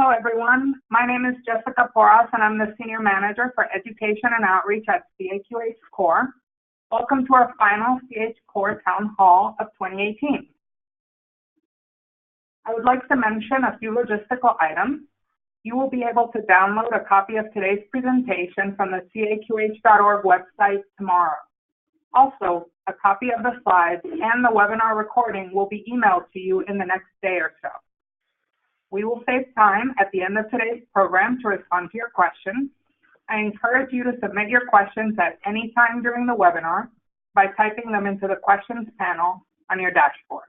Hello, everyone. My name is Jessica Porras, and I'm the Senior Manager for Education and Outreach at CAQH Core. Welcome to our final CH Core Town Hall of 2018. I would like to mention a few logistical items. You will be able to download a copy of today's presentation from the caqh.org website tomorrow. Also, a copy of the slides and the webinar recording will be emailed to you in the next day or so. We will save time at the end of today's program to respond to your questions. I encourage you to submit your questions at any time during the webinar by typing them into the questions panel on your dashboard.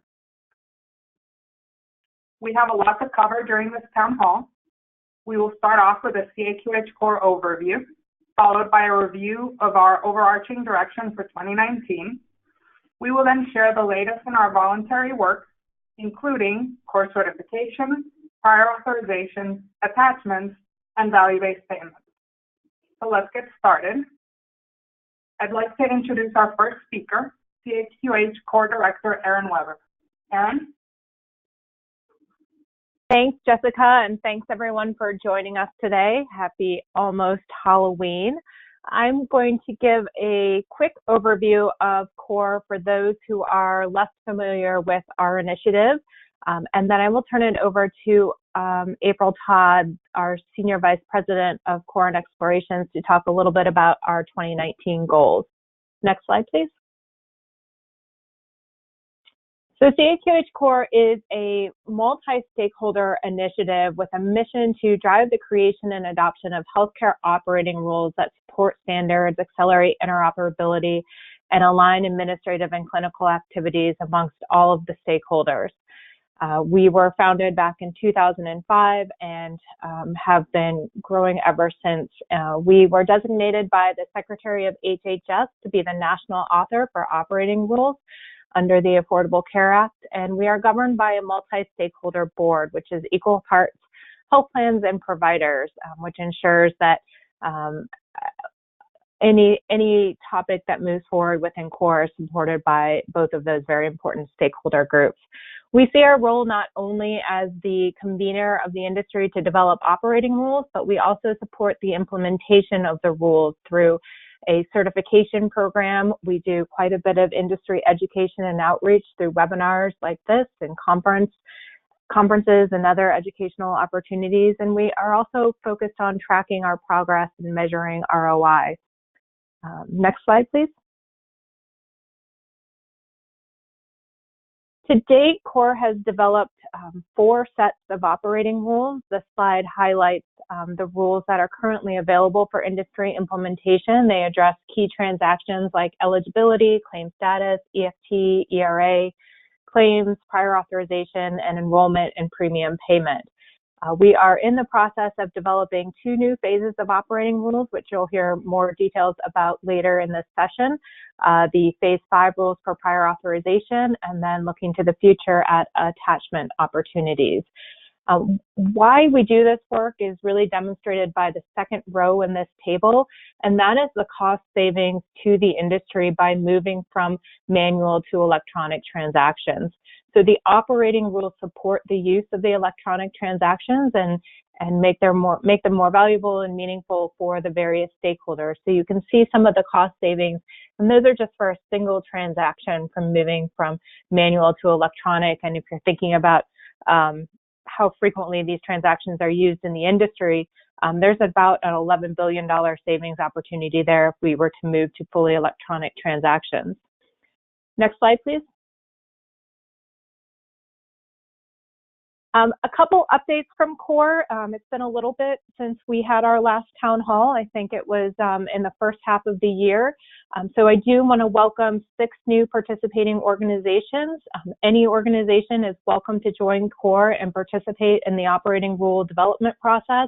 We have a lot to cover during this town hall. We will start off with a CAQH Core overview, followed by a review of our overarching direction for 2019. We will then share the latest in our voluntary work, including core certification, prior authorization, attachments, and value-based payments. So let's get started. I'd like to introduce our first speaker, CAQH Core Director, Erin Weber. Erin? Thanks, Jessica, and thanks everyone for joining us today. Happy almost Halloween. I'm going to give a quick overview of CORE for those who are less familiar with our initiative, and then I will turn it over to April Todd, our Senior Vice President of CORE and Explorations, to talk a little bit about our 2019 goals. Next slide, please. So CAQH Core is a multi-stakeholder initiative with a mission to drive the creation and adoption of healthcare operating rules that support standards, accelerate interoperability, and align administrative and clinical activities amongst all of the stakeholders. We were founded back in 2005 and have been growing ever since. We were designated by the Secretary of HHS to be the national author for operating rules under the Affordable Care Act, and we are governed by a multi-stakeholder board, which is equal parts health plans and providers, which ensures that any topic that moves forward within CORE is supported by both of those very important stakeholder groups. We see our role not only as the convener of the industry to develop operating rules, but we also support the implementation of the rules through a certification program. We do quite a bit of industry education and outreach through webinars like this and conferences and other educational opportunities. And we are also focused on tracking our progress and measuring ROI. Next slide, please. To date, CORE has developed 4 sets of operating rules. The slide highlights the rules that are currently available for industry implementation. They address key transactions like eligibility, claim status, EFT, ERA, claims, prior authorization, and enrollment and premium payment. We are in the process of developing 2 new phases of operating rules, which you'll hear more details about later in this session. The Phase 5 rules for prior authorization, and then looking to the future at attachment opportunities. Why we do this work is really demonstrated by the second row in this table, and that is the cost savings to the industry by moving from manual to electronic transactions. So the operating rules support the use of the electronic transactions and make them more valuable and meaningful for the various stakeholders. So you can see some of the cost savings, and those are just for a single transaction from moving from manual to electronic. And if you're thinking about how frequently these transactions are used in the industry, there's about an $11 billion savings opportunity there if we were to move to fully electronic transactions. Next slide, please. A couple updates from CORE. It's been a little bit since we had our last town hall. I think it was in the first half of the year. So I do want to welcome 6 new participating organizations. Any organization is welcome to join CORE and participate in the operating rule development process.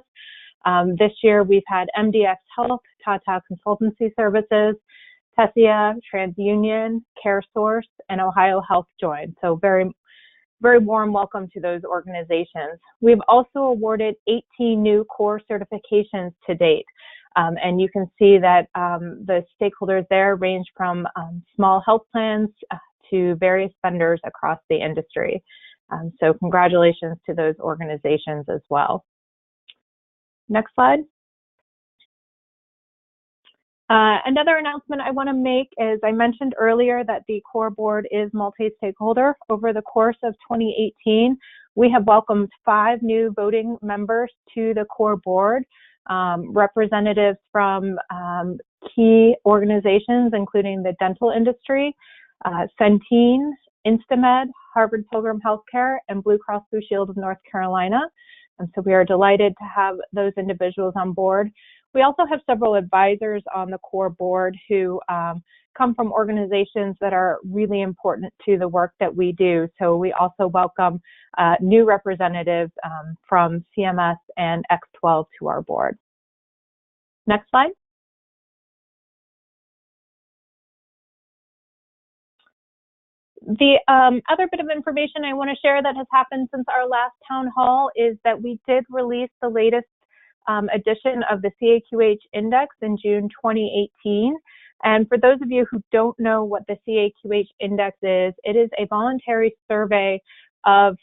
This year we've had MDX Health, Tata Consultancy Services, Tessia, TransUnion, CareSource, and Ohio Health join. So very warm welcome to those organizations. We've also awarded 18 new CORE certifications to date. And you can see that the stakeholders there range from small health plans to various vendors across the industry. So congratulations to those organizations as well. Next slide. Another announcement I want to make is I mentioned earlier that the core board is multi-stakeholder. Over the course of 2018, we have welcomed 5 new voting members to the core board, representatives from key organizations, including the dental industry, Centene, Instamed, Harvard Pilgrim Healthcare, and Blue Cross Blue Shield of North Carolina. And so we are delighted to have those individuals on board. We also have several advisors on the core board who come from organizations that are really important to the work that we do. So we also welcome new representatives from CMS and X12 to our board. Next slide. The other bit of information I want to share that has happened since our last town hall is that we did release the latest edition of the CAQH index in June 2018. And for those of you who don't know what the CAQH index is, it is a voluntary survey of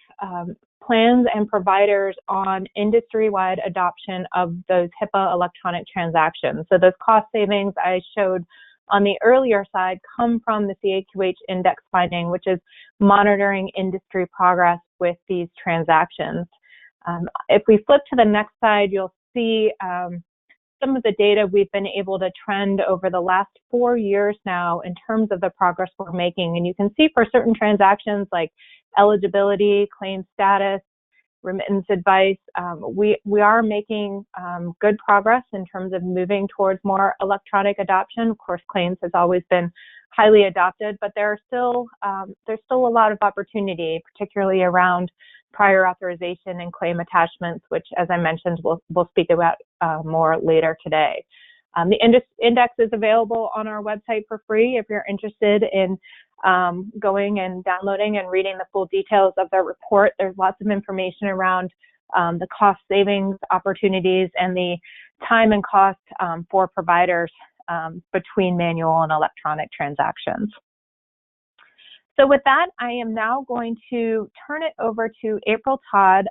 plans and providers on industry-wide adoption of those HIPAA electronic transactions. So those cost savings I showed on the earlier side come from the CAQH index finding, which is monitoring industry progress with these transactions. If we flip to the next slide, you'll see some of the data we've been able to trend over the last 4 years now in terms of the progress we're making. And you can see for certain transactions like eligibility, claim status, remittance advice, we are making good progress in terms of moving towards more electronic adoption. Of course, claims has always been highly adopted, but there's still a lot of opportunity, particularly around prior authorization and claim attachments, which, as I mentioned, we'll speak about more later today. The index is available on our website for free if you're interested in going and downloading and reading the full details of the report. There's lots of information around the cost savings opportunities and the time and cost for providers between manual and electronic transactions. So with that, I am now going to turn it over to April Todd,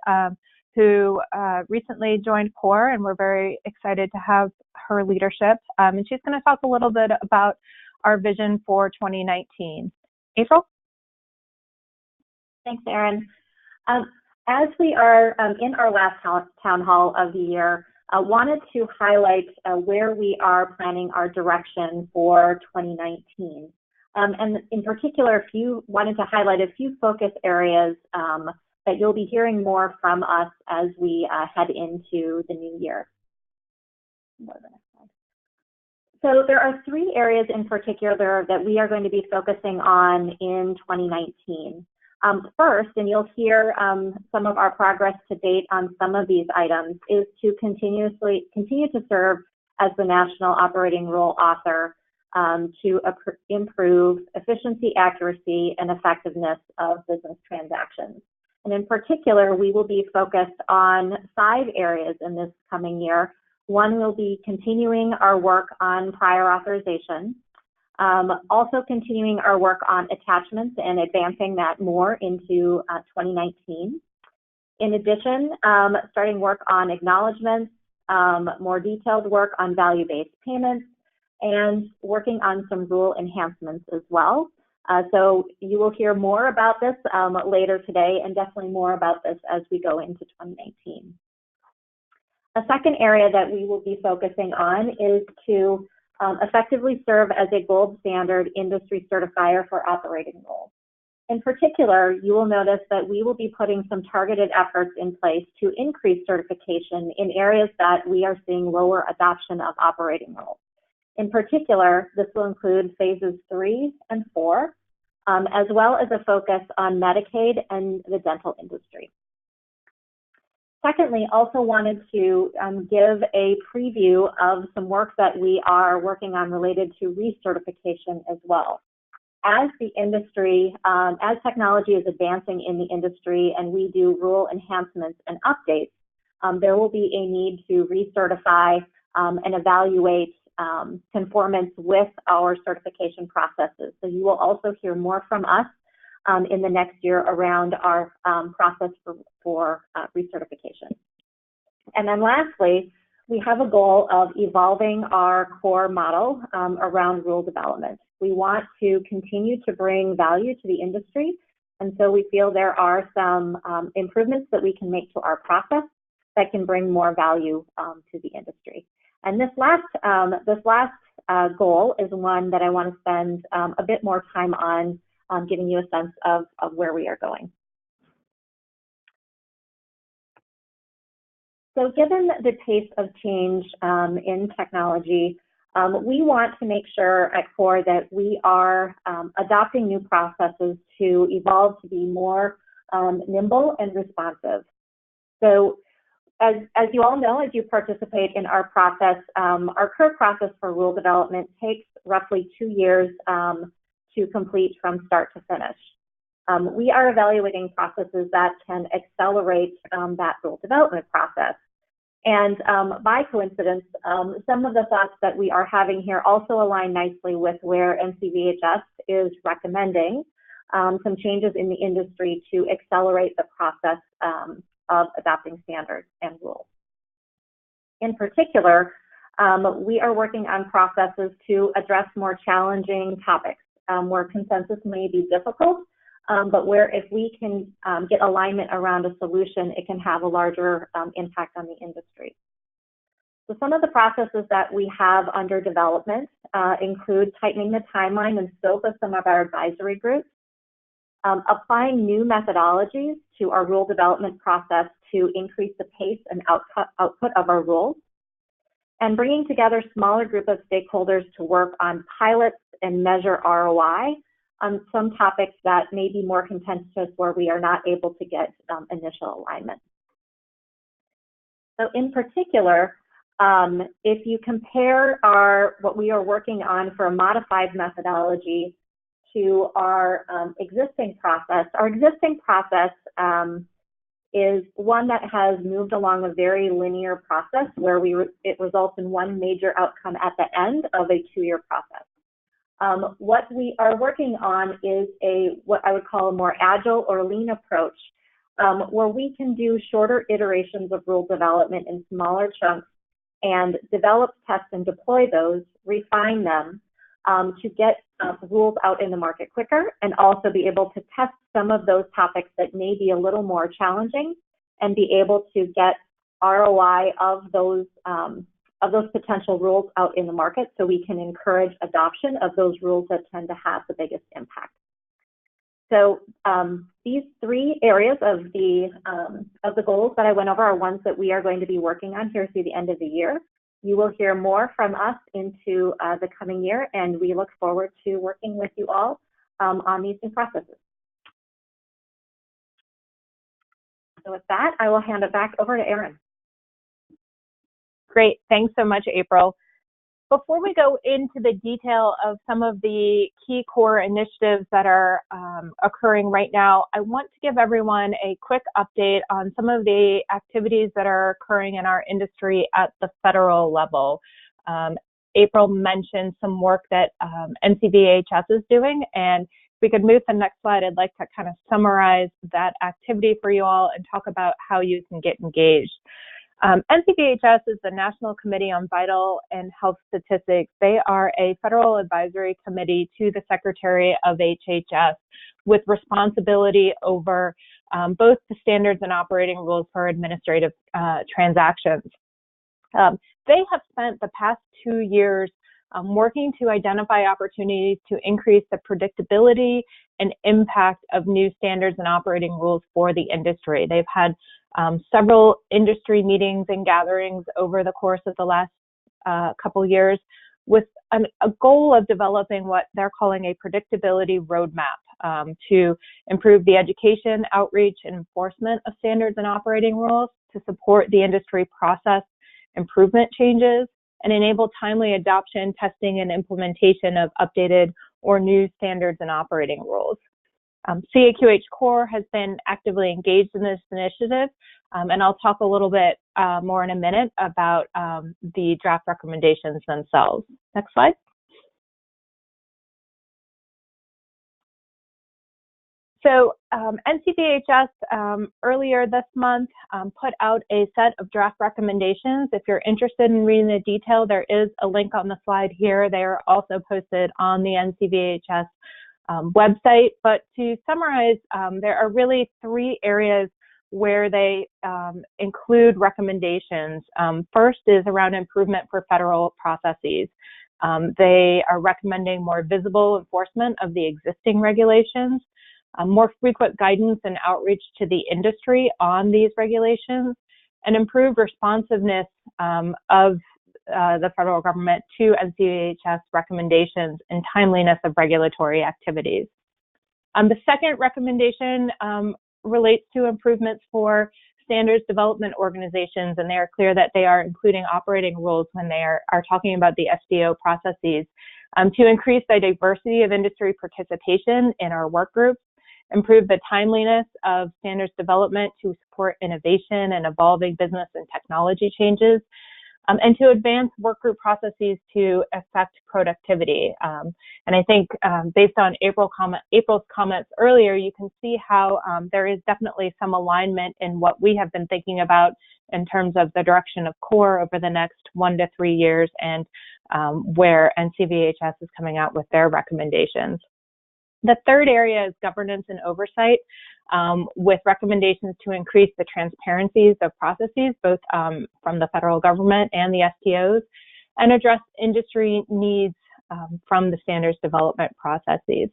who recently joined CORE, and we're very excited to have her leadership. And she's going to talk a little bit about our vision for 2019. April? Thanks, Erin. As we are in our last town hall of the year, I wanted to highlight where we are planning our direction for 2019. And in particular, wanted to highlight a few focus areas that you'll be hearing more from us as we head into the new year. So there are 3 areas in particular that we are going to be focusing on in 2019. First, and you'll hear some of our progress to date on some of these items, is to continue to serve as the national operating rule author to improve efficiency, accuracy, and effectiveness of business transactions. And in particular, we will be focused on 5 areas in this coming year. One will be continuing our work on prior authorization, also continuing our work on attachments and advancing that more into 2019. In addition, starting work on acknowledgements, more detailed work on value-based payments, and working on some rule enhancements as well. So you will hear more about this later today, and definitely more about this as we go into 2019. A second area that we will be focusing on is to effectively serve as a gold standard industry certifier for operating rules. In particular, you will notice that we will be putting some targeted efforts in place to increase certification in areas that we are seeing lower adoption of operating rules. In particular, this will include phases 3 and 4, as well as a focus on Medicaid and the dental industry. Secondly, also wanted to give a preview of some work that we are working on related to recertification as well. As the industry, as technology is advancing in the industry and we do rule enhancements and updates, there will be a need to recertify and evaluate conformance with our certification processes. So you will also hear more from us in the next year around our process for recertification. And then lastly, we have a goal of evolving our core model around rule development. We want to continue to bring value to the industry, and so we feel there are some improvements that we can make to our process that can bring more value to the industry. And this last goal is one that I want to spend a bit more time on, giving you a sense of where we are going. So given the pace of change in technology, we want to make sure at CORE that we are adopting new processes to evolve to be more nimble and responsive. So as you all know, as you participate in our process, our current process for rule development takes roughly 2 years to complete from start to finish. We are evaluating processes that can accelerate that rule development process. And by coincidence, some of the thoughts that we are having here also align nicely with where NCVHS is recommending some changes in the industry to accelerate the process of adopting standards and rules. In particular, we are working on processes to address more challenging topics where consensus may be difficult, but where if we can get alignment around a solution, it can have a larger impact on the industry. So some of the processes that we have under development include tightening the timeline and scope of some of our advisory groups, applying new methodologies to our rule development process to increase the pace and output of our rules, and bringing together smaller group of stakeholders to work on pilots and measure ROI on some topics that may be more contentious where we are not able to get initial alignment. So in particular, if you compare what we are working on for a modified methodology to our existing process is one that has moved along a very linear process where it results in one major outcome at the end of a 2-year process. What we are working on is what I would call a more agile or lean approach, where we can do shorter iterations of rule development in smaller chunks and develop, test, and deploy those, refine them to get rules out in the market quicker, and also be able to test some of those topics that may be a little more challenging and be able to get ROI of those potential rules out in the market so we can encourage adoption of those rules that tend to have the biggest impact. So these 3 areas of the goals that I went over are ones that we are going to be working on here through the end of the year. You will hear more from us into the coming year, and we look forward to working with you all on these new processes. So with that, I will hand it back over to Erin. Great. Thanks so much, April. Before we go into the detail of some of the key core initiatives that are occurring right now, I want to give everyone a quick update on some of the activities that are occurring in our industry at the federal level. April mentioned some work that NCVHS is doing, and if we could move to the next slide, I'd like to kind of summarize that activity for you all and talk about how you can get engaged. NCVHS is the National Committee on Vital and Health Statistics. They are a federal advisory committee to the Secretary of HHS with responsibility over both the standards and operating rules for administrative transactions. They have spent the past 2 years working to identify opportunities to increase the predictability and impact of new standards and operating rules for the industry. They've had several industry meetings and gatherings over the course of the last couple years with a goal of developing what they're calling a predictability roadmap to improve the education, outreach, and enforcement of standards and operating rules to support the industry process improvement changes and enable timely adoption, testing, and implementation of updated or new standards and operating rules. CAQH Core has been actively engaged in this initiative, and I'll talk a little bit more in a minute about the draft recommendations themselves. Next slide. So NCVHS earlier this month put out a set of draft recommendations. If you're interested in reading the detail, there is a link on the slide here. They are also posted on the NCVHS website. But to summarize, there are really three areas where they include recommendations. First is around improvement for federal processes. They are recommending more visible enforcement of the existing regulations, more frequent guidance and outreach to the industry on these regulations, and improved responsiveness of the federal government to NCVHS recommendations and timeliness of regulatory activities. The second recommendation relates to improvements for standards development organizations, and they are clear that they are including operating rules when they are talking about the SDO processes to increase the diversity of industry participation in our work groups, improve the timeliness of standards development to support innovation and evolving business and technology changes, and to advance work group processes to affect productivity. And I think based on April's comments earlier, you can see how there is definitely some alignment in what we have been thinking about in terms of the direction of CORE over the next 1 to 3 years and where NCVHS is coming out with their recommendations. The third area is governance and oversight, with recommendations to increase the transparencies of processes, both from the federal government and the STOs, and address industry needs from the standards development processes.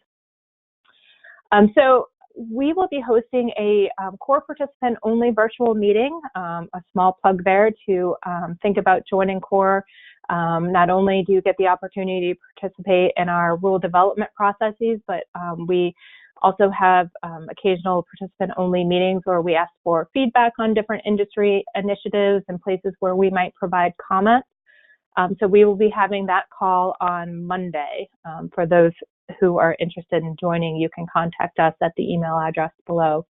So we will be hosting a CORE participant-only virtual meeting, a small plug there to think about joining CORE. Not only do you get the opportunity to participate in our rule development processes, but we also have occasional participant-only meetings where we ask for feedback on different industry initiatives and places where we might provide comments. So we will be having that call on Monday. For those who are interested in joining, you can contact us at the email address below.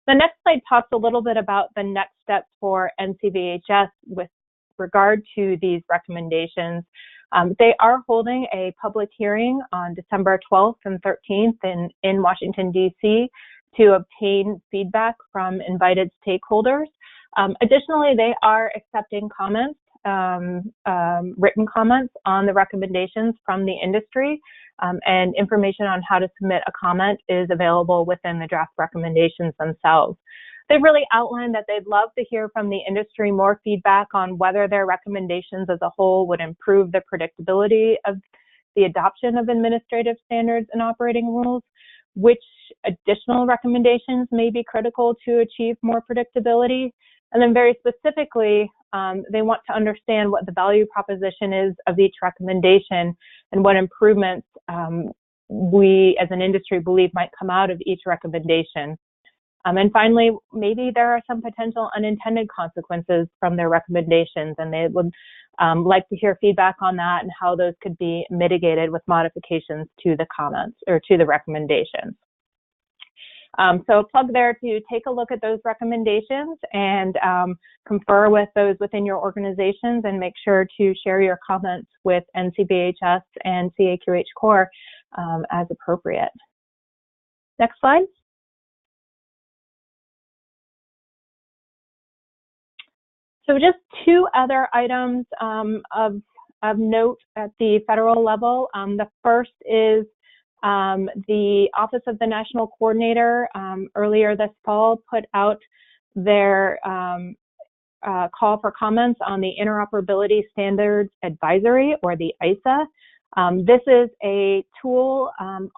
The next slide talks a little bit about the next steps for NCVHS with regard to these recommendations. They are holding a public hearing on December 12th and 13th in Washington, D.C. to obtain feedback from invited stakeholders. Additionally, they are accepting comments, written comments on the recommendations from the industry, and information on how to submit a comment is available within the draft recommendations themselves. They've really outlined that they'd love to hear from the industry more feedback on whether their recommendations as a whole would improve the predictability of the adoption of administrative standards and operating rules, which additional recommendations may be critical to achieve more predictability, and then very specifically, they want to understand what the value proposition is of each recommendation and what improvements we as an industry believe might come out of each recommendation. And finally, maybe there are some potential unintended consequences from their recommendations, and they would like to hear feedback on that and how those could be mitigated with modifications to the comments or to the recommendations. So a plug there to take a look at those recommendations and confer with those within your organizations, and make sure to share your comments with NCVHS and CAQH CORE as appropriate. Next slide. So just two other items of note at the federal level. The first is the Office of the National Coordinator earlier this fall put out their call for comments on the Interoperability Standards Advisory, or the ISA. This is a tool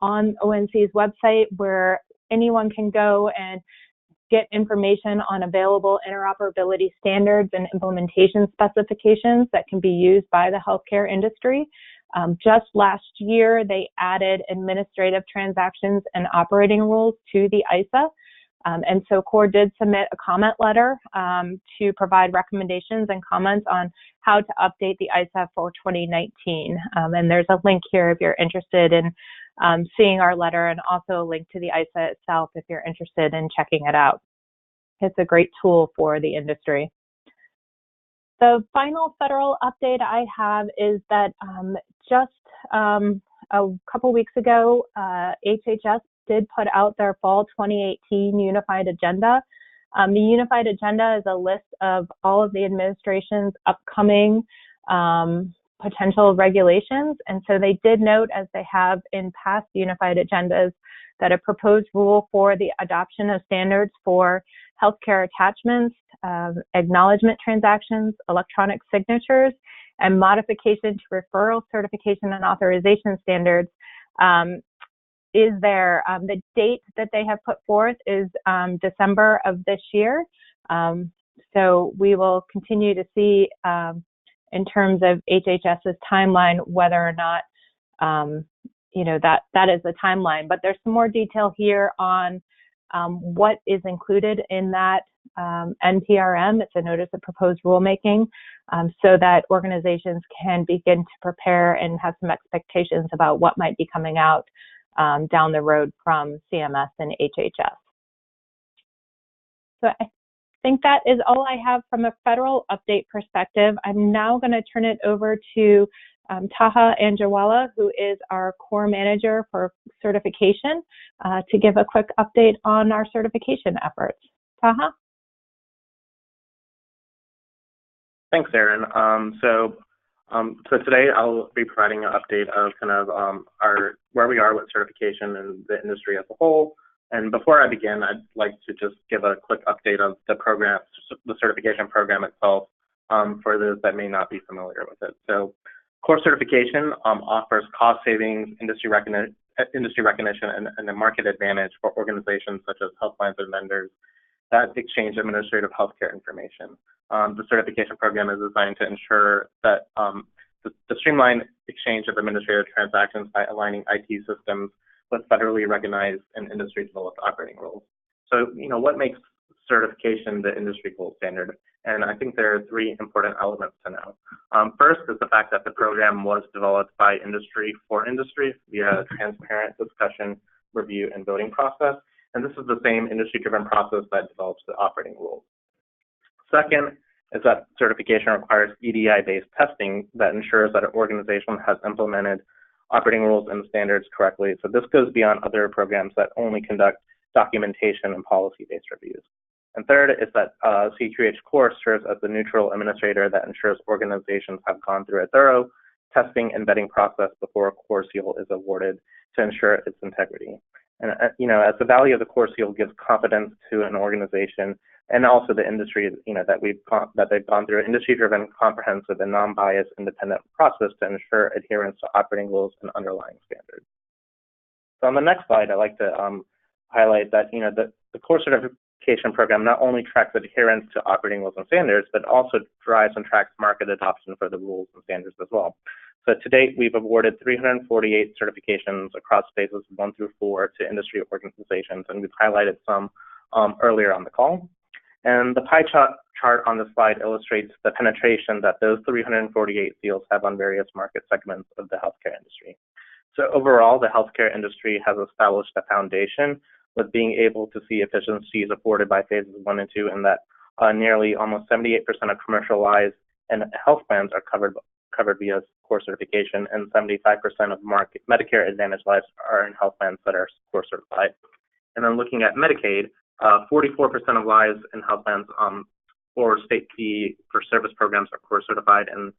on ONC's website where anyone can go and get information on available interoperability standards and implementation specifications that can be used by the healthcare industry. Just last year, they added administrative transactions and operating rules to the ISA. And so CORE did submit a comment letter to provide recommendations and comments on how to update the ISA for 2019. And there's a link here if you're interested in seeing our letter, and also a link to the ISA itself if you're interested in checking it out. It's a great tool for the industry. The final federal update I have is that just a couple weeks ago, HHS did put out their fall 2018 Unified Agenda. The Unified Agenda is a list of all of the administration's upcoming potential regulations. And so they did note, as they have in past Unified Agendas, that a proposed rule for the adoption of standards for healthcare attachments, acknowledgement transactions, electronic signatures, and modification to referral, certification, and authorization standards is there. The date that they have put forth is December of this year. So we will continue to see in terms of HHS's timeline whether or not that is the timeline. But there's some more detail here on what is included in that NPRM. It's a notice of proposed rulemaking, so that organizations can begin to prepare and have some expectations about what might be coming out down the road from CMS and HHS. So I think that is all I have from a federal update perspective. I'm now going to turn it over to Taha Anjawala, who is our core manager for certification, to give a quick update on our certification efforts. Taha? Thanks, Erin. So today I'll be providing an update of kind of where we are with certification and the industry as a whole. And before I begin, I'd like to just give a quick update of the program, the certification program itself, for those that may not be familiar with it. So core certification offers cost savings, industry recognition, and a market advantage for organizations such as health plans and vendors that exchange administrative healthcare information. The certification program is designed to ensure that the streamlined exchange of administrative transactions by aligning IT systems with federally recognized and industry-developed operating rules. So, what makes certification the industry gold standard? And I think there are three important elements to know. First is the fact that the program was developed by industry for industry via a transparent discussion, review, and voting process. And this is the same industry-driven process that develops the operating rules. Second is that certification requires EDI-based testing that ensures that an organization has implemented operating rules and standards correctly. So this goes beyond other programs that only conduct documentation and policy-based reviews. And third is that CAQH Core serves as the neutral administrator that ensures organizations have gone through a thorough testing and vetting process before a Core Seal is awarded to ensure its integrity. And as the value of the Core Seal gives confidence to an organization and also the industry, that they've gone through an industry-driven, comprehensive, and non-biased independent process to ensure adherence to operating rules and underlying standards. So on the next slide, I'd like to highlight that the core certification program not only tracks adherence to operating rules and standards, but also drives and tracks market adoption for the rules and standards as well. So to date, we've awarded 348 certifications across phases 1 through 4 to industry organizations, and we've highlighted some earlier on the call. And the pie chart on the slide illustrates the penetration that those 348 seals have on various market segments of the healthcare industry. So overall, the healthcare industry has established a foundation with being able to see efficiencies afforded by phases 1 and 2, and that nearly almost 78% of commercial lives and health plans are covered via core certification, and 75% of Medicare Advantage lives are in health plans that are core certified. And then looking at Medicaid, 44% of lives in health plans or state fee-for-service programs are core certified, and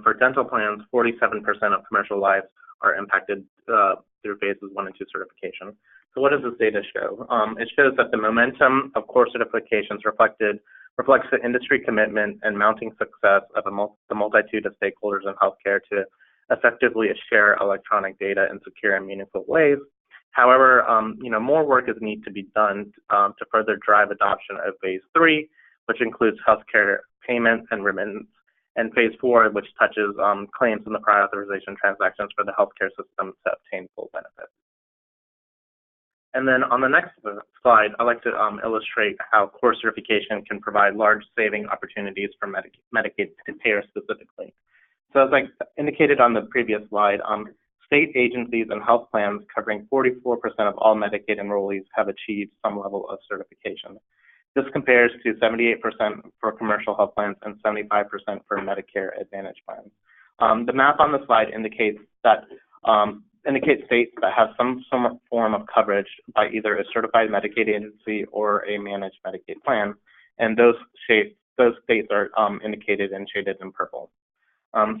for dental plans, 47% of commercial lives are impacted through phases 1 and 2 certification. So what does this data show? It shows that the momentum of core certifications reflects the industry commitment and mounting success of the multitude of stakeholders in healthcare to effectively share electronic data in secure and meaningful ways. However, more work is needed to be done to further drive adoption of phase 3, which includes healthcare payment and remittance, and phase 4, which touches claims in the prior authorization transactions for the healthcare system to obtain full benefits. And then on the next slide, I'd like to illustrate how core certification can provide large saving opportunities for Medicaid payers specifically. So as I indicated on the previous slide, state agencies and health plans covering 44% of all Medicaid enrollees have achieved some level of certification. This compares to 78% for commercial health plans and 75% for Medicare Advantage plans. The map on the slide indicates that indicate states that have some form of coverage by either a certified Medicaid agency or a managed Medicaid plan, and those states are indicated and shaded in purple.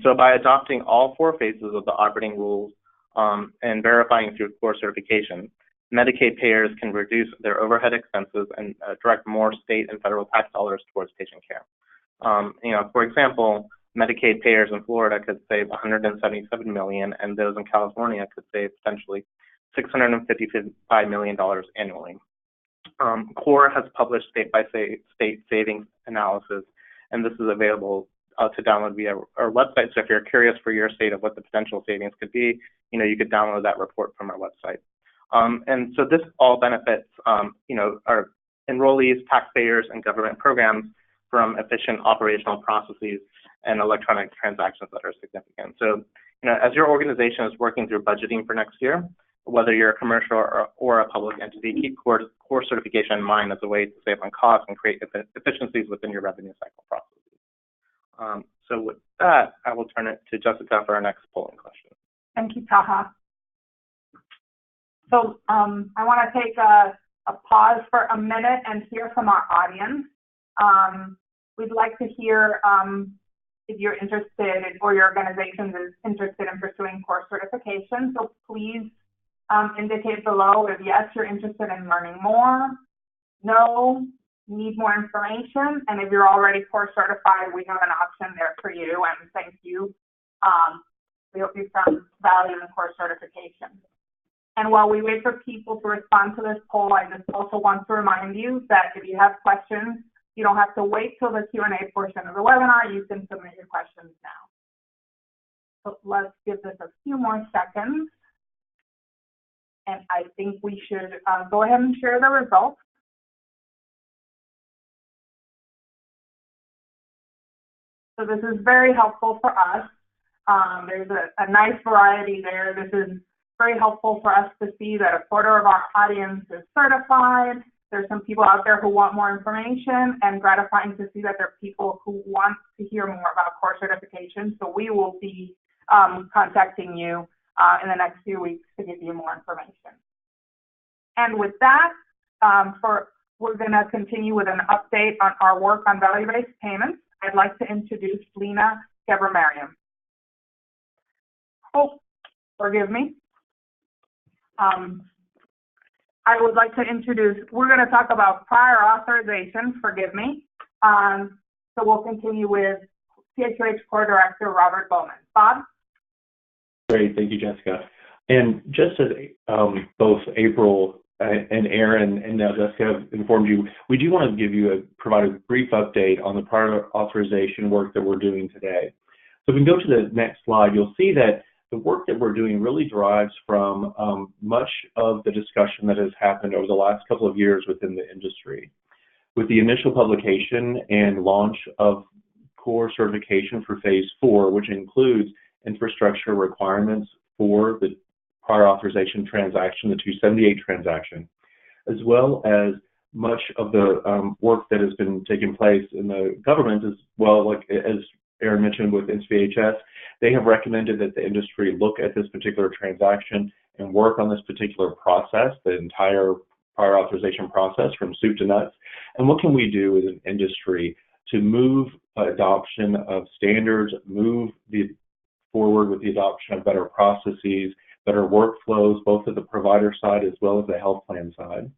So by adopting all 4 phases of the operating rules and verifying through core certification, Medicaid payers can reduce their overhead expenses and direct more state and federal tax dollars towards patient care. For example, Medicaid payers in Florida could save $177 million, and those in California could save potentially $655 million annually. CORE has published state-by-state savings analysis, and this is available to download via our website. So if you're curious for your state of what the potential savings could be, you could download that report from our website. And so this all benefits, our enrollees, taxpayers, and government programs from efficient operational processes and electronic transactions that are significant. So, as your organization is working through budgeting for next year, whether you're a commercial or a public entity, keep core certification in mind as a way to save on costs and create efficiencies within your revenue cycle processes. So with that, I will turn it to Jessica for our next polling question. Thank you, Taha. So I want to take a pause for a minute and hear from our audience. We'd like to hear if you're interested or your organization is interested in pursuing core certification. So please indicate below if yes, you're interested in learning more, no, need more information, and if you're already core certified, we have an option there for you, and thank you. We hope you found value in core certification. And while we wait for people to respond to this poll, I just also want to remind you that if you have questions, you don't have to wait till the Q&A portion of the webinar. You can submit your questions now. So let's give this a few more seconds. And I think we should go ahead and share the results. So this is very helpful for us. There's a nice variety there. This is very helpful for us to see that a quarter of our audience is certified. There's some people out there who want more information, and gratifying to see that there are people who want to hear more about core certification. So we will be contacting you in the next few weeks to give you more information. And with that, we're going to continue with an update on our work on value-based payments. I'd like to introduce Lena Geber-Mariam. Oh, forgive me. I would like to introduce, we're going to talk about prior authorization, forgive me. So we'll continue with CAQH Core Director Robert Bowman. Bob? Great, thank you, Jessica. And just as both April and Aaron and now Jessica have informed you, we do want to provide a brief update on the prior authorization work that we're doing today. So if we can go to the next slide, you'll see that the work that we're doing really derives from much of the discussion that has happened over the last couple of years within the industry. With the initial publication and launch of core certification for phase 4, which includes infrastructure requirements for the prior authorization transaction, the 278 transaction, as well as much of the work that has been taking place in the government as well, like as Aaron mentioned with NCVHS, they have recommended that the industry look at this particular transaction and work on this particular process, the entire prior authorization process from soup to nuts. And what can we do as an industry to move adoption of standards, move forward with the adoption of better processes, better workflows, both at the provider side as well as the health plan side.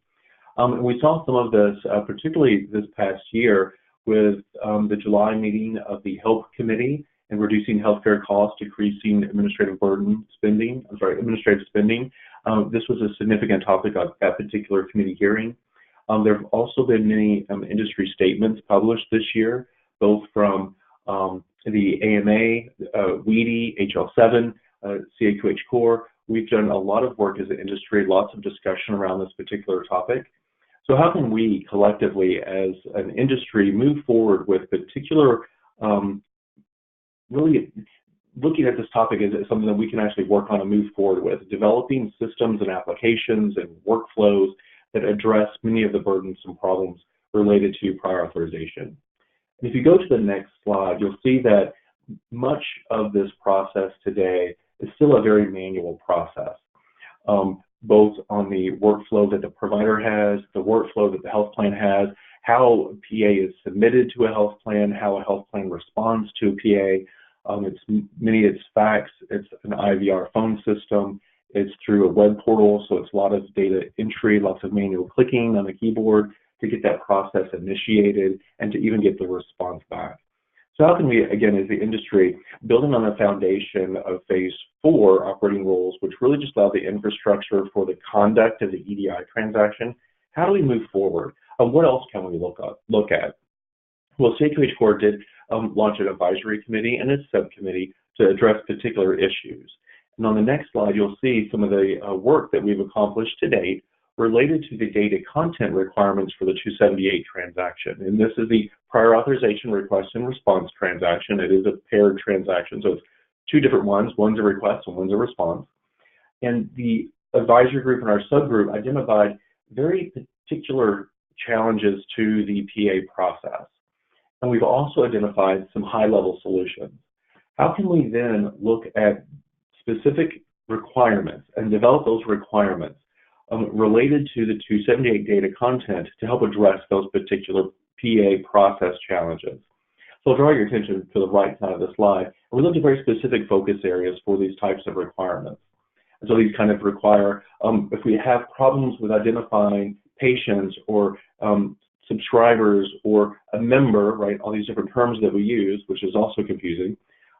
And we saw some of this, particularly this past year, with the July meeting of the Health Committee and reducing healthcare costs, decreasing administrative spending. This was a significant topic of that particular committee hearing. There have also been many industry statements published this year, both from the AMA, WEDI, HL7, CAQH Core. We've done a lot of work as an industry, lots of discussion around this particular topic. So how can we collectively as an industry move forward with particular, really looking at this topic as something that we can actually work on and move forward with, developing systems and applications and workflows that address many of the burdensome problems related to prior authorization. And if you go to the next slide, you'll see that much of this process today is still a very manual process, both on the workflow that the provider has, the workflow that the health plan has, how a PA is submitted to a health plan, how a health plan responds to a PA. It's fax, it's an IVR phone system, it's through a web portal, so it's a lot of data entry, lots of manual clicking on the keyboard to get that process initiated and to even get the response back. So how can we, again, as the industry, building on the foundation of phase 4 operating rules, which really just allow the infrastructure for the conduct of the EDI transaction, how do we move forward? What else can we look at? Well, CAQH Core did launch an advisory committee and a subcommittee to address particular issues. And on the next slide, you'll see some of the work that we've accomplished to date related to the data content requirements for the 278 transaction. And this is the prior authorization request and response transaction. It is a paired transaction, so it's two different ones. One's a request and one's a response. And the advisory group and our subgroup identified very particular challenges to the PA process. And we've also identified some high-level solutions. How can we then look at specific requirements and develop those requirements related to the 278 data content to help address those particular PA process challenges? So I'll draw your attention to the right side of the slide. And we looked at very specific focus areas for these types of requirements. And so these kind of require, if we have problems with identifying patients or subscribers or a member, right, all these different terms that we use, which is also confusing,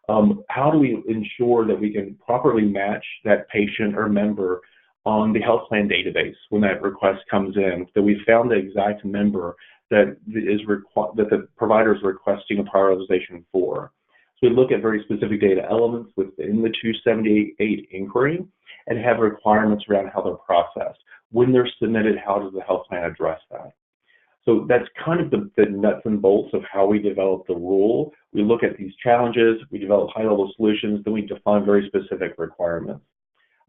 how do we ensure that we can properly match that patient or member on the health plan database when that request comes in, that we found the exact member that the provider is requesting a prioritization for. So we look at very specific data elements within the 278 inquiry and have requirements around how they're processed. When they're submitted, how does the health plan address that? So that's kind of the nuts and bolts of how we develop the rule. We look at these challenges, we develop high-level solutions, then we define very specific requirements.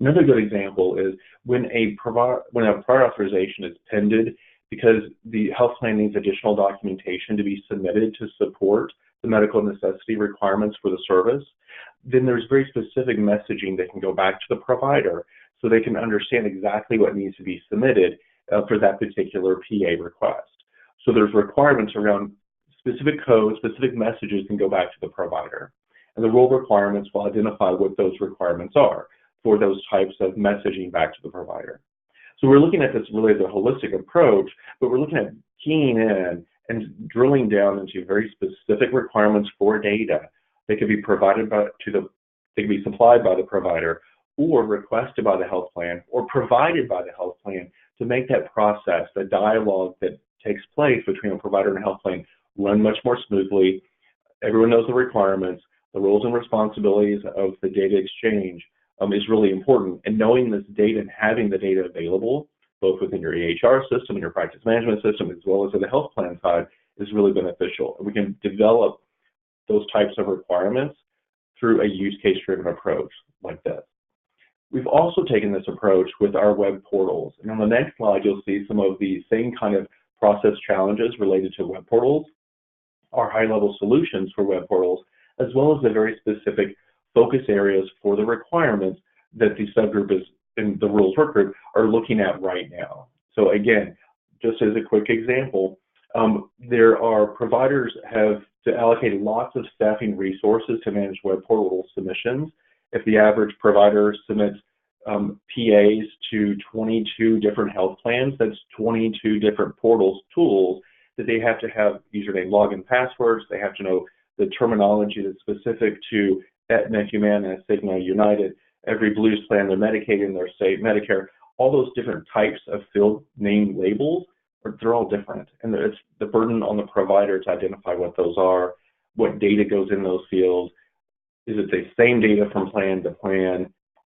Another good example is when a prior authorization is pended because the health plan needs additional documentation to be submitted to support the medical necessity requirements for the service, then there's very specific messaging that can go back to the provider so they can understand exactly what needs to be submitted for that particular PA request. So there's requirements around specific codes, specific messages can go back to the provider. And the rule requirements will identify what those requirements are for those types of messaging back to the provider. So we're looking at this really as a holistic approach, but we're looking at keying in and drilling down into very specific requirements for data that can be provided they can be supplied by the provider or requested by the health plan or provided by the health plan to make that process, the dialogue that takes place between a provider and a health plan, run much more smoothly. Everyone knows the requirements, the roles and responsibilities of the data exchange is really important. And knowing this data and having the data available, both within your EHR system and your practice management system, as well as in the health plan side, is really beneficial. And we can develop those types of requirements through a use case driven approach like this. We've also taken this approach with our web portals. And on the next slide, you'll see some of the same kind of process challenges related to web portals, our high-level solutions for web portals, as well as the very specific focus areas for the requirements that the subgroup in the rules work group are looking at right now. So again, just as a quick example, there are providers have to allocate lots of staffing resources to manage web portal submissions. If the average provider submits PAs to 22 different health plans, that's 22 different portals, tools that they have to have username, login, passwords. They have to know the terminology that's specific to Aetna, Humana, Cigna, United, every Blues plan, their Medicaid and their state, Medicare, all those different types of field name labels, they're all different. And it's the burden on the provider to identify what those are, what data goes in those fields. Is it the same data from plan to plan?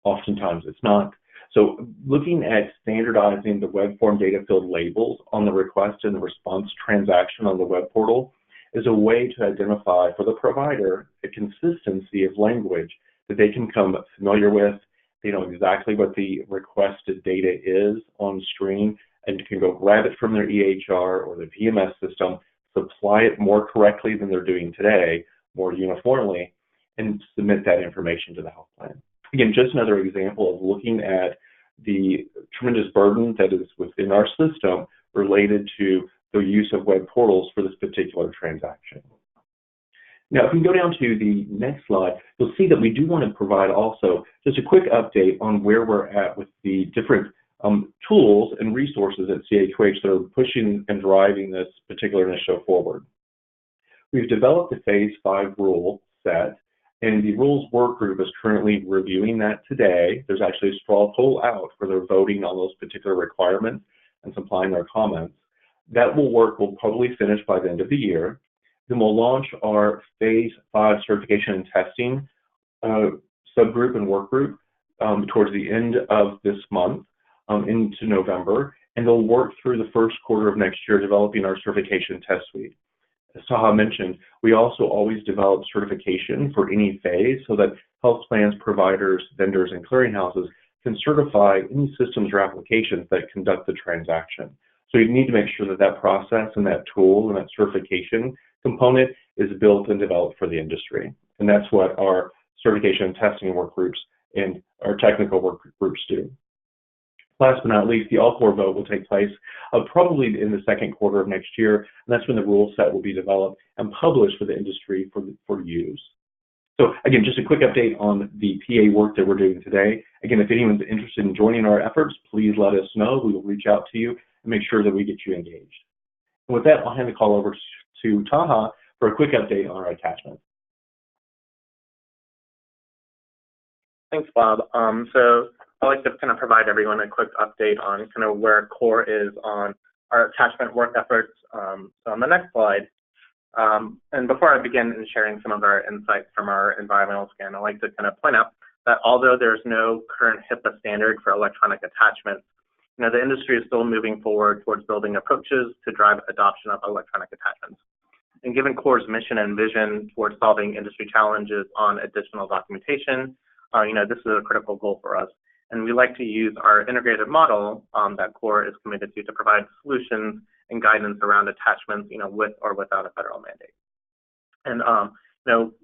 Oftentimes it's not. So looking at standardizing the web form data field labels on the request and the response transaction on the web portal is a way to identify for the provider a consistency of language that they can become familiar with. They know exactly what the requested data is on screen and can go grab it from their EHR or the VMS system, supply it more correctly than they're doing today, more uniformly, and submit that information to the health plan. again, just another example of looking at the tremendous burden that is within our system related to the use of web portals for this particular transaction. Now, if we go down to the next slide, you'll see that we do want to provide also just a quick update on where we're at with the different tools and resources at CAQH that are pushing and driving this particular initiative forward. We've developed a Phase 5 rule set, and the rules work group is currently reviewing that today. There's actually a straw poll out where they're voting on those particular requirements and supplying their comments. That will probably finish by the end of the year. Then we'll launch our Phase 5 certification and testing subgroup and work group towards the end of this month into November, and they'll work through the first quarter of next year developing our certification test suite. As Taha mentioned, we also always develop certification for any phase so that health plans, providers, vendors, and clearinghouses can certify any systems or applications that conduct the transaction. So you need to make sure that that process and that tool and that certification component is built and developed for the industry. And that's what our certification and testing work groups and our technical work groups do. Last but not least, the all-core vote will take place probably in the second quarter of next year, and that's when the rule set will be developed and published for the industry for use. So again, just a quick update on the PA work that we're doing today. Again, if anyone's interested in joining our efforts, please let us know. We will reach out to you and make sure that we get you engaged. And with that, I'll hand the call over to Taha for a quick update on our attachment. Thanks, Bob. So I'd like to kind of provide everyone a quick update on kind of where CORE is on our attachment work efforts. So on the next slide, and before I begin in sharing some of our insights from our environmental scan, I'd like to kind of point out that although there's no current HIPAA standard for electronic attachments, the industry is still moving forward towards building approaches to drive adoption of electronic attachments. And given CORE's mission and vision towards solving industry challenges on additional documentation, this is a critical goal for us. And we like to use our integrated model that CORE is committed to provide solutions and guidance around attachments, with or without a federal mandate. And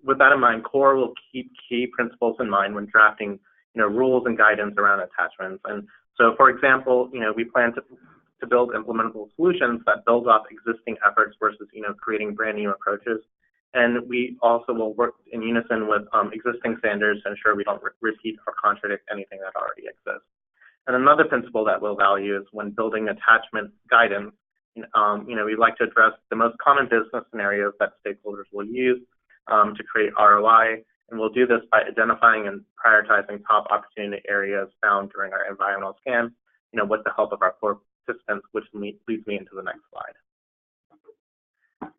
with that in mind, CORE will keep key principles in mind when drafting, rules and guidance around attachments. And so, for example, we plan to build implementable solutions that build off existing efforts versus, creating brand new approaches. And we also will work in unison with existing standards to ensure we don't repeat or contradict anything that already exists. And another principle that we'll value is when building attachment guidance, we like to address the most common business scenarios that stakeholders will use to create ROI. And we'll do this by identifying and prioritizing top opportunity areas found during our environmental scan, with the help of our core participants, which leads me into the next slide.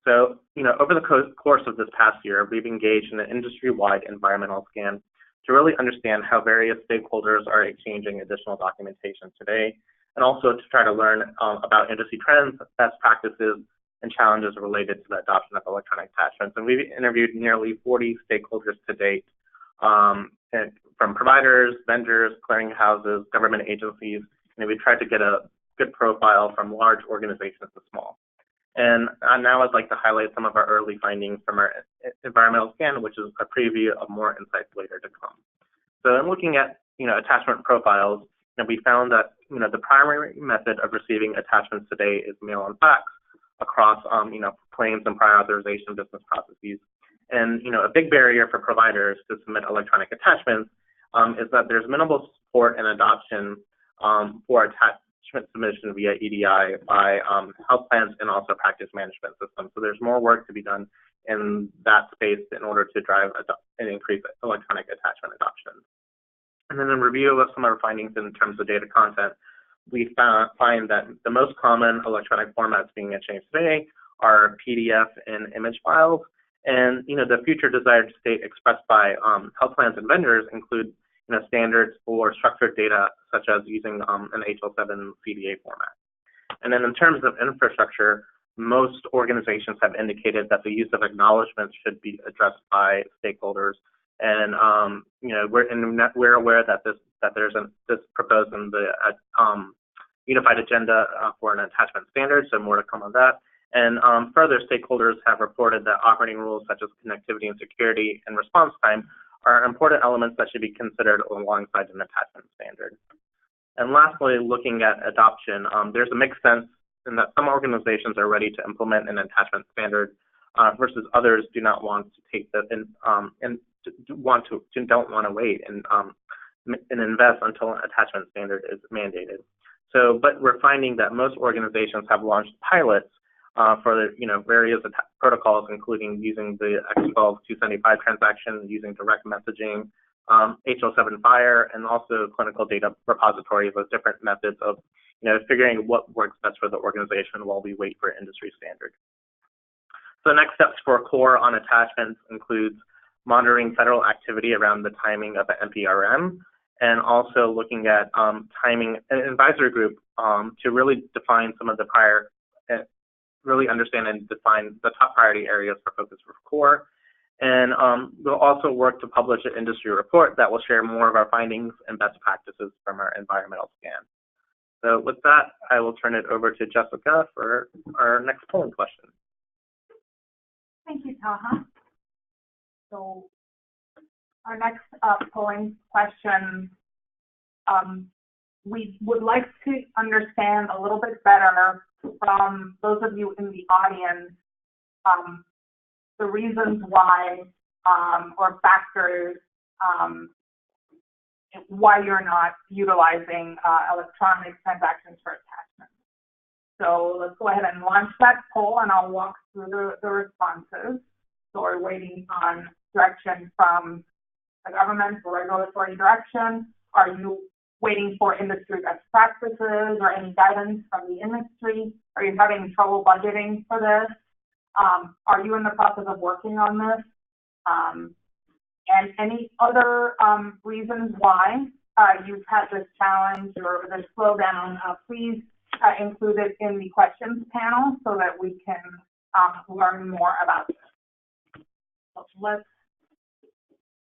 So, over the course of this past year, we've engaged in an industry-wide environmental scan to really understand how various stakeholders are exchanging additional documentation today, and also to try to learn about industry trends, best practices, and challenges related to the adoption of electronic attachments. And we've interviewed nearly 40 stakeholders to date, from providers, vendors, clearinghouses, government agencies. We've tried to get a good profile from large organizations to small. And now I'd like to highlight some of our early findings from our environmental scan, which is a preview of more insights later to come. So in looking at, attachment profiles, we found that, the primary method of receiving attachments today is mail and fax across, claims and prior authorization business processes. And, a big barrier for providers to submit electronic attachments is that there's minimal support and adoption for attachment submission via EDI by health plans and also practice management systems. So there's more work to be done in that space in order to drive and increase electronic attachment adoption. And then in review of some of our findings in terms of data content, we find that the most common electronic formats being exchanged today are PDF and image files. And, the future desired state expressed by health plans and vendors include standards for structured data, such as using an HL7 CDA format. And then in terms of infrastructure, most organizations have indicated that the use of acknowledgements should be addressed by stakeholders. And we're aware that this proposed in the unified agenda for an attachment standard, so more to come on that. And further, stakeholders have reported that operating rules such as connectivity and security and response time are important elements that should be considered alongside an attachment standard. And lastly, looking at adoption, there's a mixed sense in that some organizations are ready to implement an attachment standard versus others do not want to take the don't want to wait and invest until an attachment standard is mandated. So, but we're finding that most organizations have launched pilots for various protocols, including using the X12-275 transaction, using direct messaging, HL7 FHIR, and also clinical data repositories as different methods of figuring what works best for the organization while we wait for industry standard. So next steps for CORE on attachments includes monitoring federal activity around the timing of the NPRM, and also looking at timing an advisory group to really define some of the really understand and define the top priority areas for focus for CORE. And we'll also work to publish an industry report that will share more of our findings and best practices from our environmental scan. So with that, I will turn it over to Jessica for our next polling question. Thank you, Taha. So our next polling question, we would like to understand a little bit better from those of you in the audience the reasons why or factors why you're not utilizing electronic transactions for attachment. So let's go ahead and launch that poll, and I'll walk through the responses. So we're waiting on direction from the government for regulatory direction. Are you waiting for industry best practices or any guidance from the industry? Are you having trouble budgeting for this? Are you in the process of working on this? And any other reasons why you've had this challenge or this slowdown, please include it in the questions panel so that we can learn more about this. So let's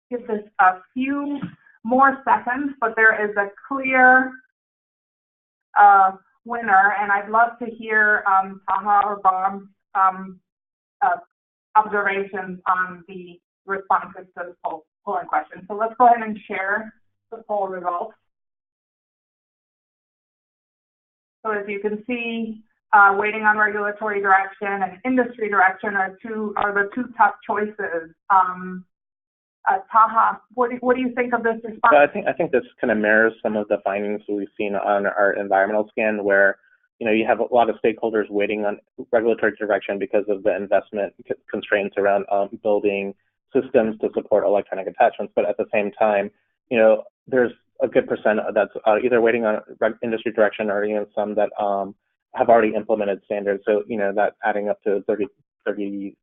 give this a few more seconds, but there is a clear winner, and I'd love to hear Taha or Bob's observations on the responses to the polling question. So let's go ahead and share the poll results. So as you can see, waiting on regulatory direction and industry direction are the two top choices. Taha, what do you think of this response? So I think this kind of mirrors some of the findings we've seen on our environmental scan, where you have a lot of stakeholders waiting on regulatory direction because of the investment constraints around building systems to support electronic attachments. But at the same time, there's a good percent that's either waiting on industry direction or some that have already implemented standards. So that adding up to 34%.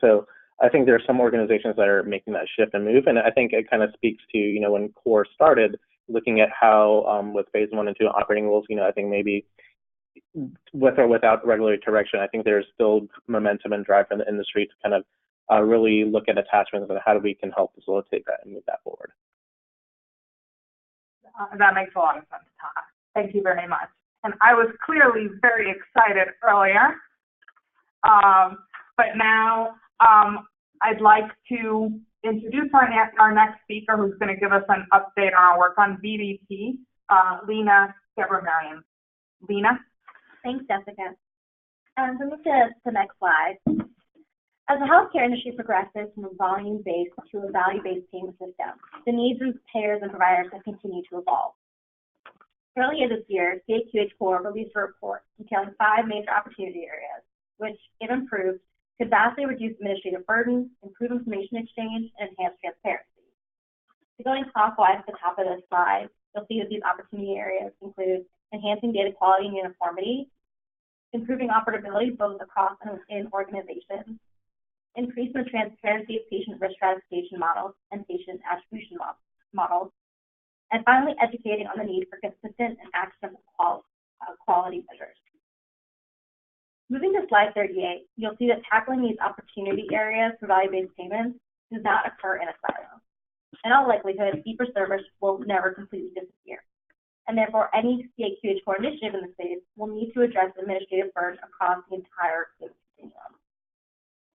So I think there are some organizations that are making that shift and move, and I think it kind of speaks to when CORE started, looking at how with phase 1 and 2 operating rules, I think maybe with or without regulatory direction, I think there's still momentum and drive from the industry to kind of really look at attachments and how we can help facilitate that and move that forward. That makes a lot of sense, Taha. Thank you very much. And I was clearly very excited earlier, but now I'd like to introduce our next speaker, who's going to give us an update on our work on VBP, Lena Gebremarian. Lena? Thanks, Jessica. So move to the next slide. As the healthcare industry progresses from a volume-based to a value-based payment system, the needs of payers and providers have continued to evolve. Earlier this year, CAQH Core released a report detailing 5 major opportunity areas, which, if improved, could vastly reduce administrative burden, improve information exchange, and enhance transparency. So going clockwise at the top of this slide, you'll see that these opportunity areas include enhancing data quality and uniformity, improving operability both across and within organizations, increasing the transparency of patient risk stratification models and patient attribution models, and finally educating on the need for consistent and actionable quality measures. Moving to slide 38, you'll see that tackling these opportunity areas for value-based payments does not occur in a silo. In all likelihood, fee-for-service will never completely disappear, and therefore any CAQH Core initiative in the space will need to address administrative burden across the entire continuum.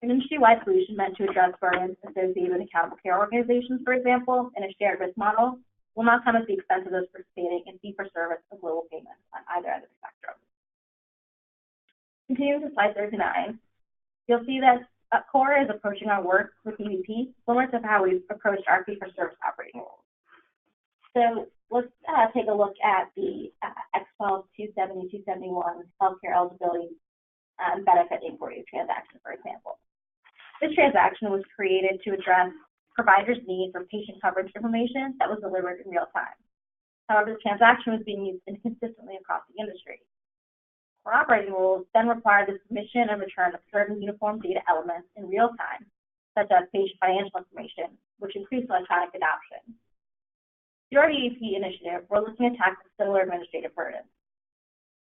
An industry-wide solution meant to address burdens associated with accountable care organizations, for example, in a shared risk model, will not come at the expense of those participating in fee-for-service or global payments on either end of the spectrum. Continuing to slide 39, you'll see that CORE is approaching our work with EVP similar to how we've approached our fee-for-service operating rules. So let's take a look at the X12 270 271 healthcare eligibility benefit inquiry transaction, for example. This transaction was created to address providers' need for patient coverage information that was delivered in real time. However, the transaction was being used inconsistently across the industry. Our operating rules then require the submission and return of certain uniform data elements in real time, such as patient financial information, which increased electronic adoption. The RDAP initiative, we're looking to tackle similar administrative burdens.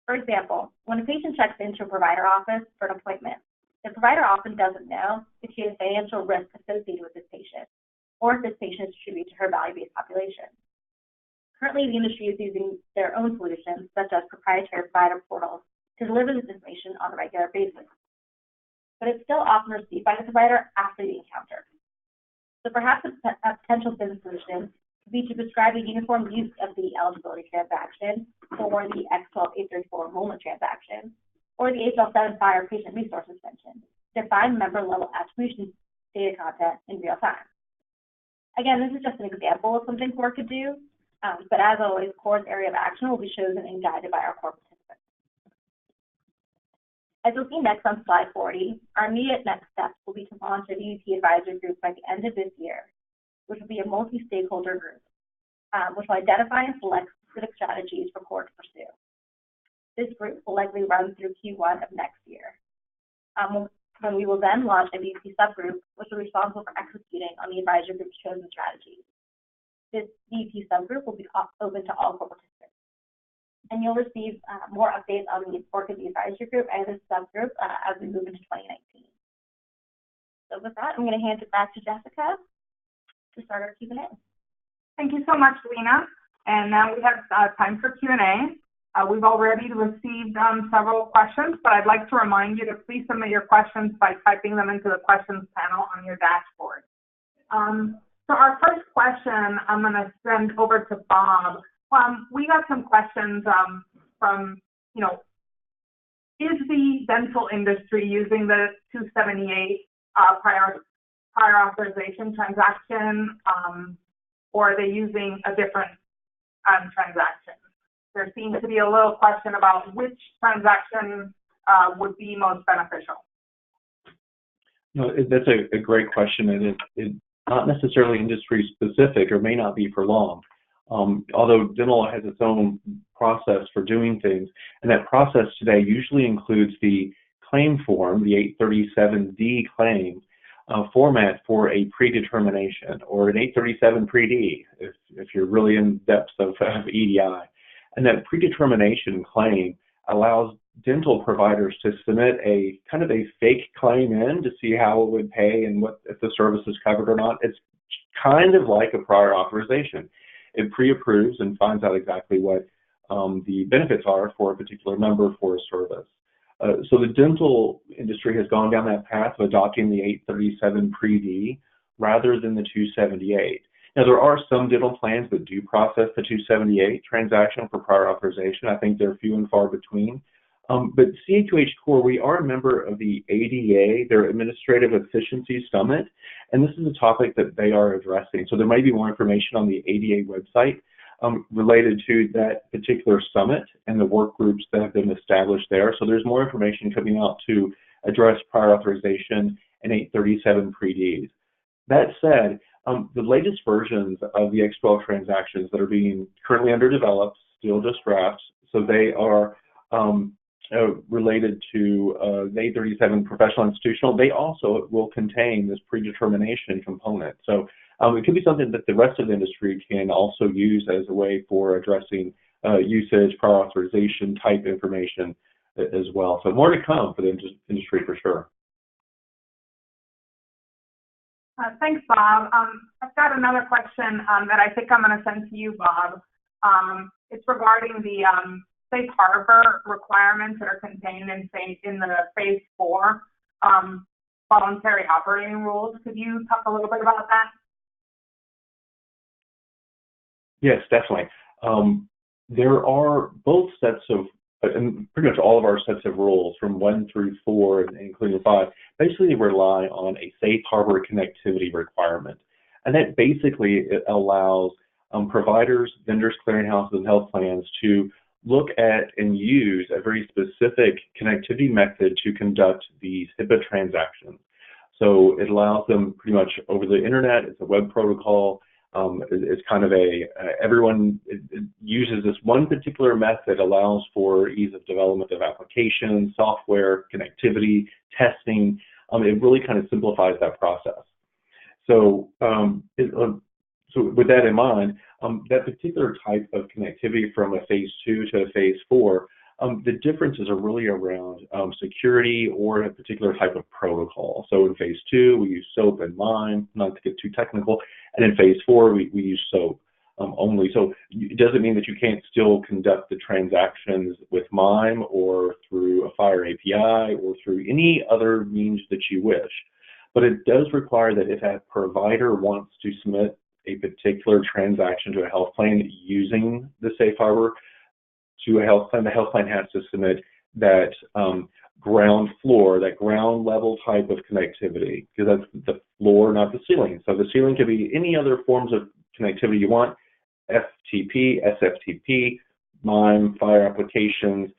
For example, when a patient checks into a provider office for an appointment, the provider often doesn't know if she has financial risk associated with this patient, or if this patient is attributed to her value-based population. Currently, the industry is using their own solutions, such as proprietary provider portals, to deliver this information on a regular basis. But it's still often received by the provider after the encounter. So perhaps a potential business solution could be to prescribe a uniform use of the eligibility transaction for the X12-834 enrollment transaction, or the HL7 Fire Patient Resource Suspension, to define member-level attribution data content in real time. Again, this is just an example of something CORE could do, but as always, CORE's area of action will be chosen and guided by our CORE participants. As you'll see next on slide 40, our immediate next steps will be to launch a VVP advisory group by the end of this year, which will be a multi-stakeholder group, which will identify and select specific strategies for CORE to pursue. This group will likely run through Q1 of next year, when we will then launch a VVP subgroup, which will be responsible for executing on the advisory group's chosen strategies. This VVP subgroup will be open to all CORE participants. And you'll receive more updates on the work of the advisory group and this subgroup as we move into 2019. So with that, I'm going to hand it back to Jessica to start our Q&A. Thank you so much, Lena. And now we have time for Q&A. We've already received several questions, but I'd like to remind you to please submit your questions by typing them into the questions panel on your dashboard. So our first question I'm going to send over to Bob. We got some questions from, is the dental industry using the 278 prior authorization transaction, or are they using a different transaction? There seems to be a little question about which transaction would be most beneficial. No, that's a great question, and it's not necessarily industry specific, or may not be for long. Although dental has its own process for doing things, and that process today usually includes the claim form, the 837D claim format for a predetermination, or an 837 pre-D, if you're really in depth of EDI. And that predetermination claim allows dental providers to submit a kind of a fake claim in to see how it would pay and what if the service is covered or not. It's kind of like a prior authorization. It pre-approves and finds out exactly what the benefits are for a particular member for a service. So the dental industry has gone down that path of adopting the 837 pre-D rather than the 278. Now, there are some dental plans that do process the 278 transaction for prior authorization. I think they're few and far between. But CAQH Core, we are a member of the ADA, their Administrative Efficiency Summit, and this is a topic that they are addressing. So there may be more information on the ADA website related to that particular summit and the work groups that have been established there. So there's more information coming out to address prior authorization and 837 pre-Ds. That said, the latest versions of the X12 transactions that are being currently underdeveloped, still just drafts, so they are related to the 837 professional institutional, they also will contain this predetermination component. So it could be something that the rest of the industry can also use as a way for addressing usage, prior authorization type information as well. So more to come for the industry for sure. Thanks, Bob. I've got another question that I think I'm going to send to you, Bob. It's regarding the safe harbor requirements that are contained in the phase 4. voluntary operating rules. Could you talk a little bit about that? Yes, definitely. There are both sets of, and pretty much all of our sets of rules from 1 through 4, including 5, basically rely on a safe harbor connectivity requirement. And that basically allows providers, vendors, clearinghouses, and health plans to look at and use a very specific connectivity method to conduct these HIPAA transactions. So it allows them pretty much over the internet. It's a web protocol. It's kind of everyone uses this one particular method, allows for ease of development of applications, software, connectivity, testing. It really kind of simplifies that process. So, so with that in mind, that particular type of connectivity from a phase 2 to a phase 4, the differences are really around security or a particular type of protocol. So in phase 2, we use SOAP and MIME, not to get too technical, and in phase 4, we use SOAP only. So it doesn't mean that you can't still conduct the transactions with MIME or through a FHIR API or through any other means that you wish. But it does require that if a provider wants to submit a particular transaction to a health plan using the safe harbor to a health plan, the health plan has to submit that ground floor, that ground level type of connectivity, because that's the floor, not the ceiling. So the ceiling could be any other forms of connectivity you want, FTP, SFTP, MIME, FHIR applications,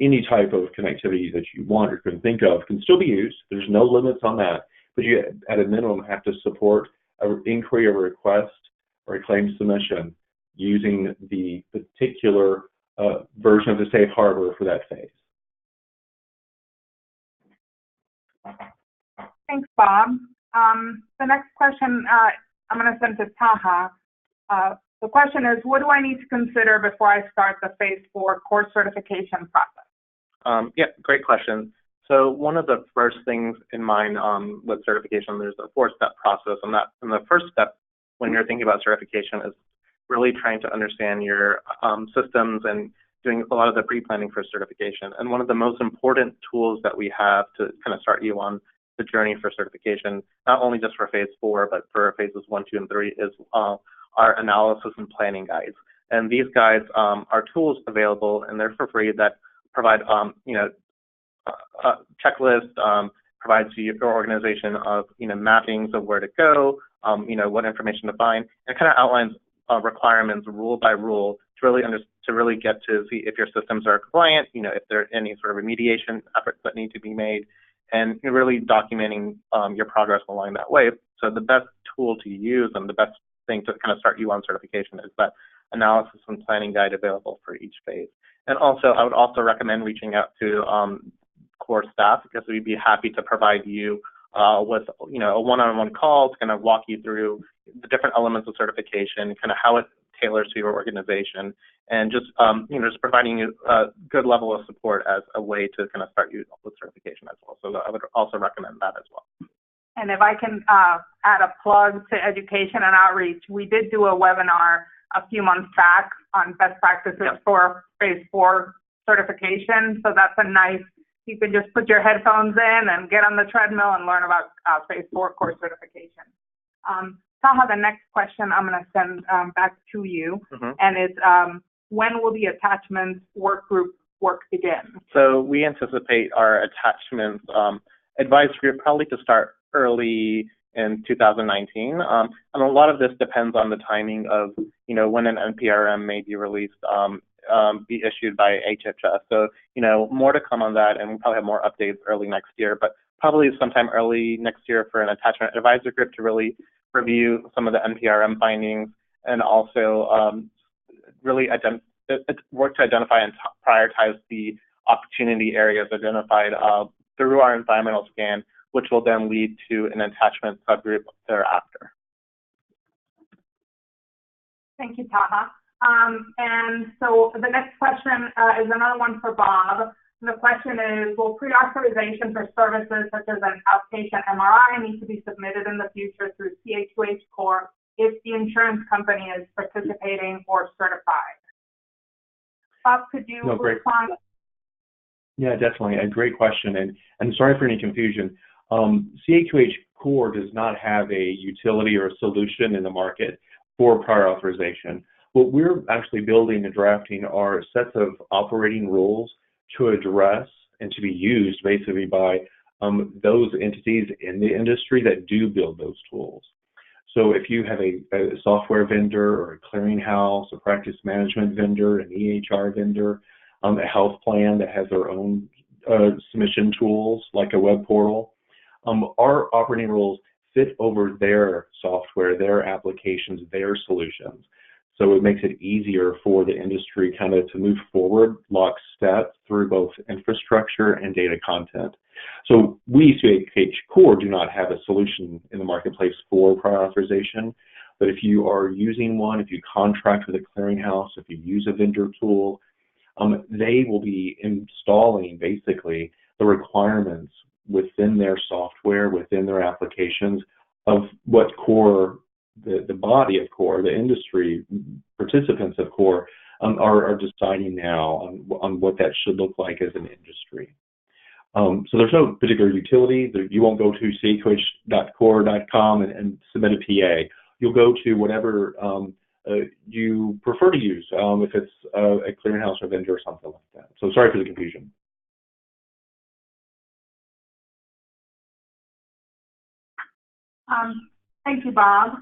any type of connectivity that you want or can think of can still be used. There's no limits on that, but you at a minimum have to support an inquiry or request or a claim submission using the particular version of the safe harbor for that phase. Thanks, Bob. The next question I'm going to send to Taha. The question is, what do I need to consider before I start the phase 4 course certification process? Yeah, great question. So one of the first things in mind with certification, there's a 4-step process, and the first step when you're thinking about certification is really trying to understand your systems and doing a lot of the pre-planning for certification. And one of the most important tools that we have to kind of start you on the journey for certification, not only just for phase 4, but for phases 1, 2, and 3, is our analysis and planning guides. And these guides are tools available, and they're for free, that provide checklist, provides your organization of mappings of where to go, what information to find, and kind of outlines requirements rule by rule to really get to see if your systems are compliant, if there are any sort of remediation efforts that need to be made, and really documenting your progress along that way. So the best tool to use and the best thing to kind of start you on certification is that analysis and planning guide available for each phase. And also, I would also recommend reaching out to core staff, because we'd be happy to provide you with a one-on-one call to kind of walk you through the different elements of certification, kind of how it tailors to your organization, and just just providing you a good level of support as a way to kind of start you with certification as well. So I would also recommend that as well. And if I can add a plug to education and outreach, we did do a webinar a few months back on best practices for phase 4 certification. So that's a nice, you can just put your headphones in and get on the treadmill and learn about phase 4 course certification. Taha, the next question I'm going to send back to you, and it's when will the attachments work group work begin? So we anticipate our attachments advisory group probably to start early in 2019. And a lot of this depends on the timing of, when an NPRM may be released, be issued by HHS. So, more to come on that, and we'll probably have more updates early next year, but probably sometime early next year for an attachment advisory group to really review some of the NPRM findings, and also really work to identify and prioritize the opportunity areas identified through our environmental scan, which will then lead to an attachment subgroup thereafter. Thank you, Taha. And so the next question is another one for Bob. The question is, will pre-authorization for services such as an outpatient MRI need to be submitted in the future through CAQH Core if the insurance company is participating or certified? Bob, could you respond? Yeah, definitely. A great question. And sorry for any confusion. CAQH Core does not have a utility or a solution in the market for prior authorization. What we're actually building and drafting are sets of operating rules to address and to be used basically by those entities in the industry that do build those tools. So if you have a software vendor or a clearinghouse, a practice management vendor, an EHR vendor, a health plan that has their own submission tools like a web portal, our operating rules fit over their software, their applications, their solutions. So it makes it easier for the industry kind of to move forward lockstep through both infrastructure and data content. So we, CAQH Core, do not have a solution in the marketplace for prior authorization, but if you are using one, if you contract with a clearinghouse, if you use a vendor tool, they will be installing basically the requirements within their software, within their applications of what Core, the body of Core, the industry participants of Core are deciding now on what that should look like as an industry. So there's no particular utility. You won't go to caqh.core.com and submit a PA. You'll go to whatever you prefer to use, if it's a clearinghouse or vendor or something like that. So sorry for the confusion. Thank you, Bob.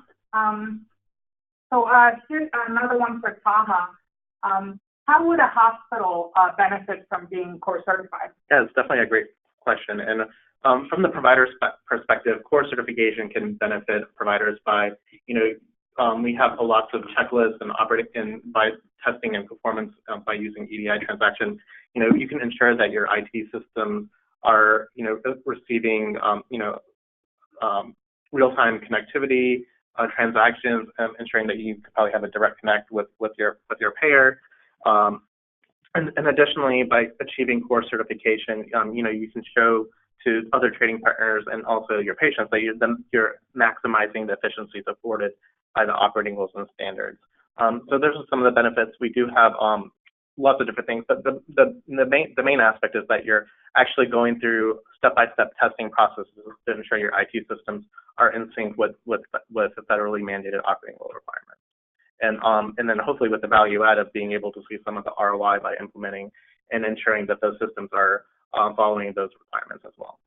So here's another one for Taha. How would a hospital benefit from being Core certified? Yeah, it's definitely a great question. And from the provider's perspective, Core certification can benefit providers by, we have lots of checklists and by testing and performance by using EDI transactions. You can ensure that your IT systems are, receiving, real-time connectivity, transactions, ensuring that you probably have a direct connect with your payer. And additionally, by achieving Core certification, you can show to other trading partners and also your patients that you're maximizing the efficiencies afforded by the operating rules and standards. So those are some of the benefits. We do have lots of different things, but the main aspect is that you're actually going through step-by-step testing processes to ensure your IT systems are in sync with the federally mandated operating rule requirements. And then hopefully with the value add of being able to see some of the ROI by implementing and ensuring that those systems are following those requirements as well.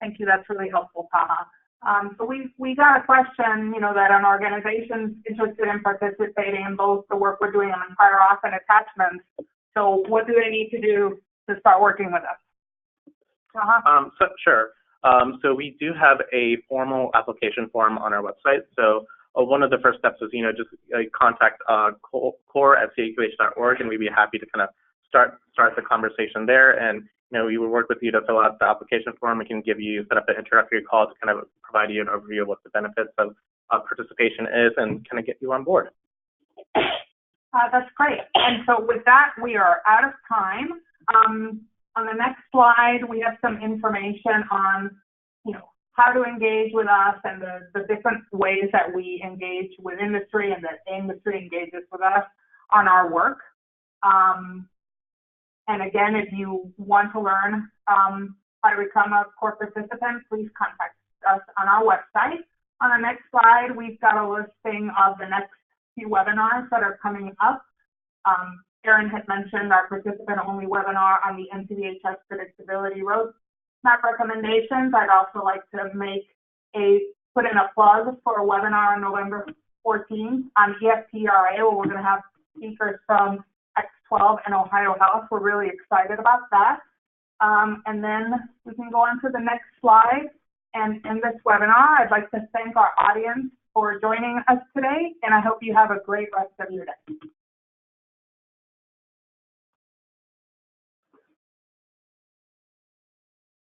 Thank you. That's really helpful, Taha. So we got a question, that an organization's interested in participating in both the work we're doing on prior auth and attachments. So what do they need to do to start working with us? Taha? Sure. So we do have a formal application form on our website. So one of the first steps is, just contact core@caqh.org, and we'd be happy to kind of start the conversation there. And we will work with you to fill out the application form. We can set up an introductory call to kind of provide you an overview of what the benefits of participation is and kind of get you on board. That's great. And so with that, we are out of time. On the next slide, we have some information on, how to engage with us and the different ways that we engage with industry and that industry engages with us on our work. And again, if you want to learn how to become a Core participant, please contact us on our website. On the next slide, we've got a listing of the next few webinars that are coming up. Erin had mentioned our participant-only webinar on the NCVHS Predictability Roadmap recommendations. I'd also like to put in a plug for a webinar on November 14th on EFTRA, where we're going to have speakers from X12 and Ohio Health. We're really excited about that. And then we can go on to the next slide. And in this webinar, I'd like to thank our audience for joining us today, and I hope you have a great rest of your day.